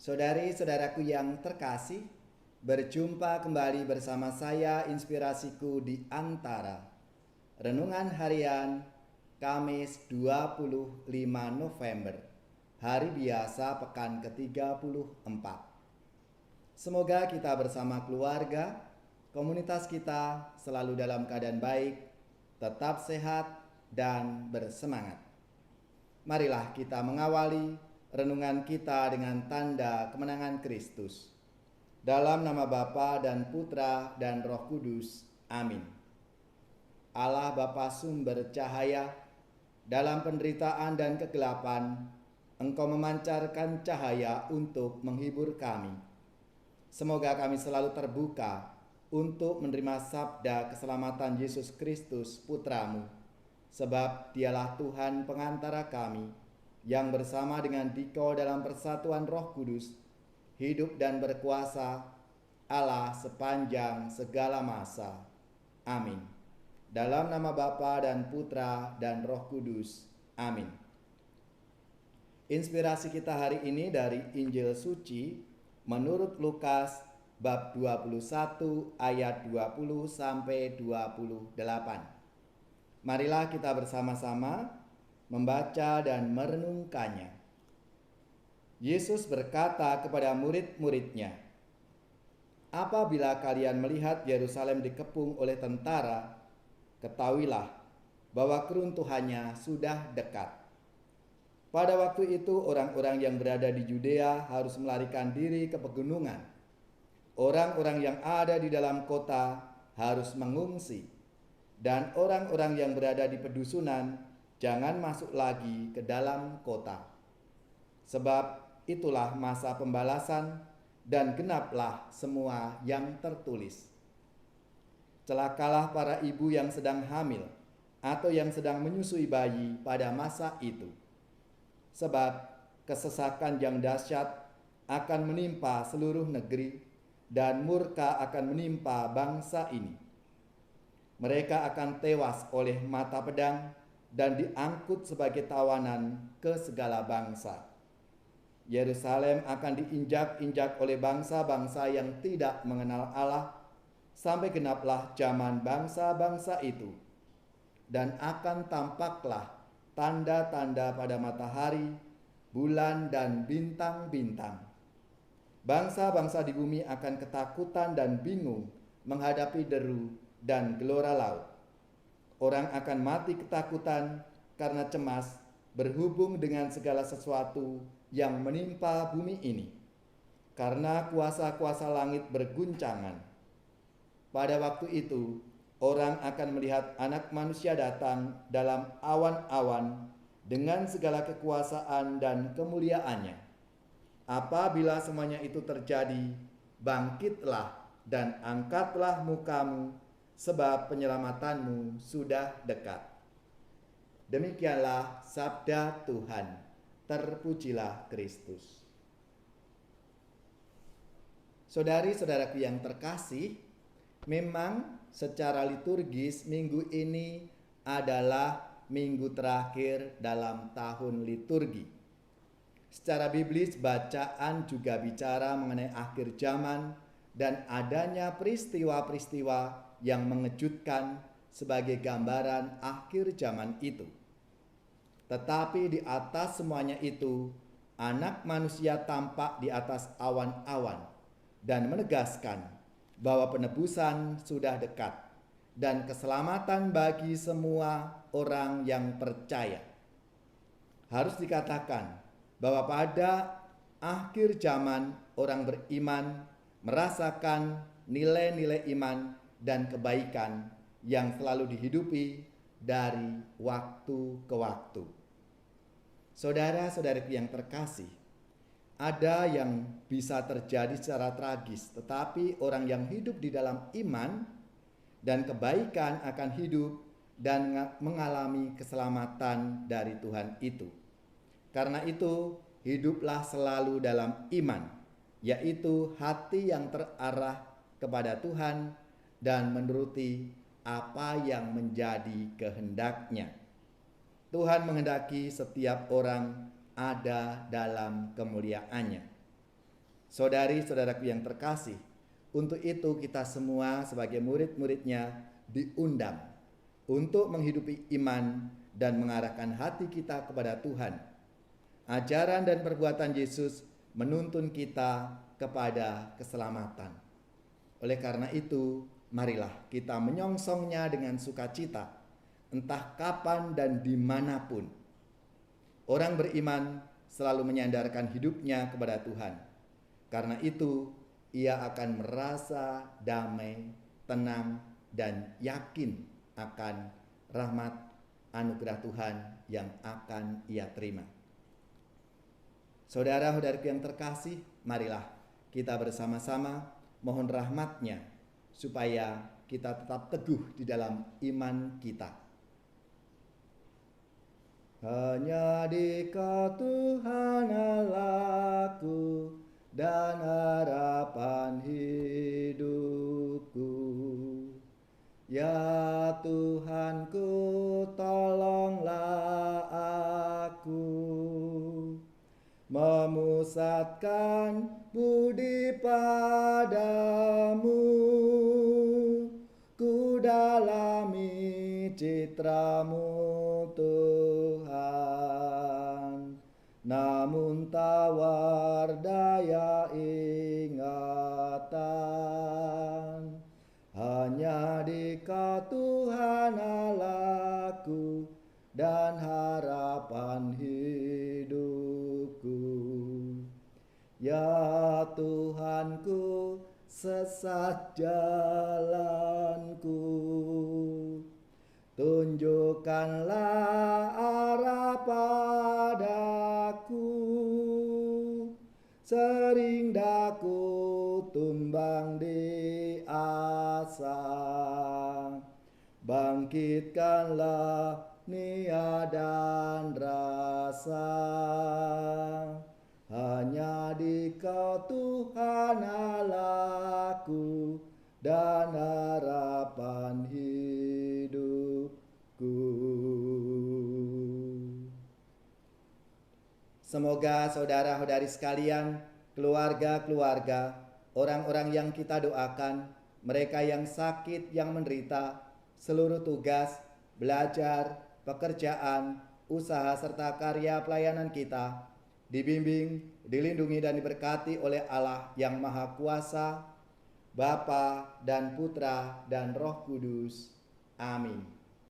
Saudari-saudaraku yang terkasih, berjumpa kembali bersama saya Inspirasiku di Antara. Renungan harian Kamis 25 November, hari biasa pekan ke-34. Semoga kita bersama keluarga, komunitas kita selalu dalam keadaan baik, tetap sehat dan bersemangat. Marilah kita mengawali renungan kita dengan tanda kemenangan Kristus. Dalam nama Bapa dan Putra dan Roh Kudus. Amin. Allah Bapa sumber cahaya, dalam penderitaan dan kegelapan, Engkau memancarkan cahaya untuk menghibur kami. Semoga kami selalu terbuka untuk menerima sabda keselamatan Yesus Kristus Putramu, sebab Dialah Tuhan pengantara kami, yang bersama dengan Dikau dalam persatuan Roh Kudus, hidup dan berkuasa Allah sepanjang segala masa. Amin. Dalam nama Bapa dan Putra dan Roh Kudus. Amin. Inspirasi kita hari ini dari Injil Suci menurut Lukas bab 21 ayat 20 sampai 28. Marilah kita bersama-sama membaca dan merenungkannya. Yesus berkata kepada murid-muridnya, "Apabila kalian melihat Yerusalem dikepung oleh tentara, ketahuilah bahwa keruntuhannya sudah dekat." Pada waktu itu orang-orang yang berada di Yudea harus melarikan diri ke pegunungan. Orang-orang yang ada di dalam kota harus mengungsi, dan orang-orang yang berada di pedusunan jangan masuk lagi ke dalam kota. Sebab itulah masa pembalasan dan genaplah semua yang tertulis. Celakalah para ibu yang sedang hamil atau yang sedang menyusui bayi pada masa itu. Sebab kesesakan yang dahsyat akan menimpa seluruh negeri dan murka akan menimpa bangsa ini. Mereka akan tewas oleh mata pedang dan diangkut sebagai tawanan ke segala bangsa. Yerusalem akan diinjak-injak oleh bangsa-bangsa yang tidak mengenal Allah, sampai genaplah zaman bangsa-bangsa itu. Dan akan tampaklah tanda-tanda pada matahari, bulan, dan bintang-bintang. Bangsa-bangsa di bumi akan ketakutan dan bingung menghadapi deru dan gelora laut. Orang akan mati ketakutan karena cemas berhubung dengan segala sesuatu yang menimpa bumi ini, karena kuasa-kuasa langit berguncangan. Pada waktu itu, orang akan melihat Anak Manusia datang dalam awan-awan dengan segala kekuasaan dan kemuliaannya. Apabila semuanya itu terjadi, bangkitlah dan angkatlah mukamu, sebab penyelamatanmu sudah dekat. Demikianlah sabda Tuhan. Terpujilah Kristus. Saudari-saudaraku yang terkasih, memang secara liturgis minggu ini adalah minggu terakhir dalam tahun liturgi. Secara biblis, bacaan juga bicara mengenai akhir zaman dan adanya peristiwa-peristiwa yang mengejutkan sebagai gambaran akhir zaman itu. Tetapi di atas semuanya itu, Anak Manusia tampak di atas awan-awan dan menegaskan bahwa penebusan sudah dekat dan keselamatan bagi semua orang yang percaya. Harus dikatakan bahwa pada akhir zaman orang beriman merasakan nilai-nilai iman dan kebaikan yang selalu dihidupi dari waktu ke waktu. Saudara-saudariku yang terkasih, ada yang bisa terjadi secara tragis, tetapi orang yang hidup di dalam iman dan kebaikan akan hidup dan mengalami keselamatan dari Tuhan itu. Karena itu, hiduplah selalu dalam iman, yaitu hati yang terarah kepada Tuhan dan menuruti apa yang menjadi kehendak-Nya. Tuhan menghendaki setiap orang ada dalam kemuliaan-Nya. Saudari-saudaraku yang terkasih, untuk itu kita semua sebagai murid-muridnya diundang untuk menghidupi iman dan mengarahkan hati kita kepada Tuhan. Ajaran dan perbuatan Yesus menuntun kita kepada keselamatan. Oleh karena itu, marilah kita menyongsongnya dengan sukacita, entah kapan dan dimanapun. Orang beriman selalu menyandarkan hidupnya kepada Tuhan. Karena itu, ia akan merasa damai, tenang, dan yakin akan rahmat anugerah Tuhan yang akan ia terima. Saudara-saudariku yang terkasih, marilah kita bersama-sama mohon rahmat-Nya supaya kita tetap teguh di dalam iman kita. Hanya di Kau Tuhan Allahku dan harapan hidupku. Ya Tuhanku, tolonglah aku memusatkan budi padamu, ku dalami citra-Mu Tuhan, namun tawar daya ingatan. Hanya di Kau Tuhan Allahku dan harapan hidupku. Ya Tuhanku, sesat jalanku, tunjukkanlah arah padaku. Sering daku tumbang di asa, bangkitkanlah niat dan rasa. Hanya di Kau Tuhan Allahku dan harapan hidupku. Semoga saudara-saudari sekalian, keluarga-keluarga, orang-orang yang kita doakan, mereka yang sakit, yang menderita, seluruh tugas, belajar, pekerjaan, usaha, serta karya pelayanan kita, dibimbing, dilindungi, dan diberkati oleh Allah yang Maha Kuasa, Bapa dan Putra dan Roh Kudus. Amin.